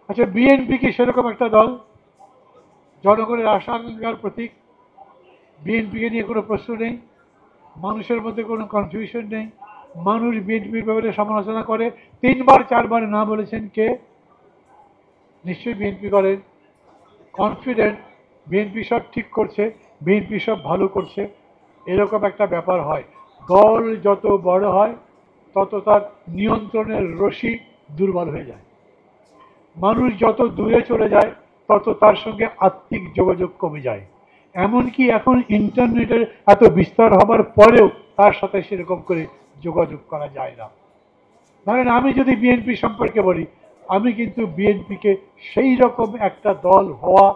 আচ্ছা, বিএনপি কি সেরকম একটা দল? জনগণের আশা আকাঙ্ক্ষার প্রতীক। বিএনপিকে নিয়ে কোনো প্রশ্ন নেই, মানুষের মধ্যে কোনো কনফিউশন নেই। মানুষ বিএনপির ব্যাপারে সমালোচনা করে। 3 বার 4 বার না বলেছেন কে? নিশ্চয়ই বিএনপি করেন। কনফিডেন্ট বিএনপি সব ঠিক করছে, বিএনপি সব ভালো করছে, এরকম একটা ব্যাপার হয়। দল যত বড় হয় তত তার নিয়ন্ত্রণের রশি দুর্বল হয়ে যায়। মানুষ যত দূরে চলে যায় তত তার সঙ্গে আত্মিক যোগাযোগ কমে যায়। এমনকি এখন ইন্টারনেটের এত বিস্তার হবার পরেও তার সাথে সেরকম করে যোগাযোগ করা যায় না। ধরেন আমি যদি বিএনপি সম্পর্কে বলি, আমি কিন্তু বিএনপিকে সেই রকম একটা দল হওয়া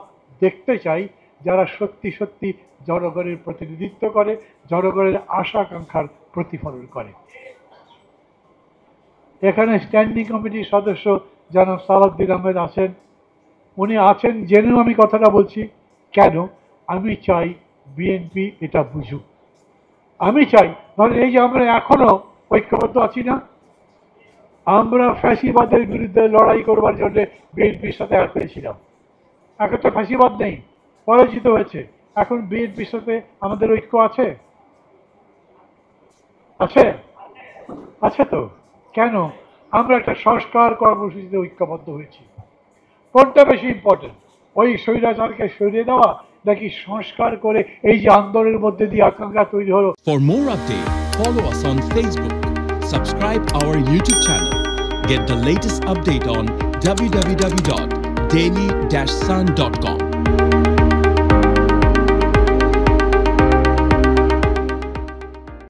দেখতে চাই যারা সত্যি সত্যি জনগণের প্রতিনিধিত্ব করে, জনগণের আশা আকাঙ্ক্ষার প্রতিফলন করে। এখানে স্ট্যান্ডিং কমিটির সদস্য জনাব সালাউদ্দিন আহমেদ আছেন। উনি আছেন জেনেও আমি কথাটা বলছি। কেন? আমি চাই বিএনপি এটা বুঝুক। আমি চাই, ধরেন এই যে আমরা এখনো ঐক্যবদ্ধ আছি না, আমরা ফ্যাসিবাদের বিরুদ্ধে লড়াই করবার জন্য বিএনপির সাথে এক হয়েছিলাম। এখন তো ফ্যাসিবাদ নেই, পরাজিত হয়েছে। এখন বিএনপির সাথে আমাদের ঐক্য আছে? আছে? আছে তো। কেন? আমরা একটা সংস্কার কর্মসূচিতে ঐক্যবদ্ধ হয়েছি। কোনটা বেশি ইম্পর্টেন্ট, ওই স্বৈরাচারকে সরিয়ে দেওয়া নাকি সংস্কার করে এই যে আন্দোলনের মধ্যে দিয়ে আকাঙ্ক্ষা তৈরি হলো? For more updates, follow us on Facebook, subscribe our YouTube channel, get the latest update on www.daily-sun.com.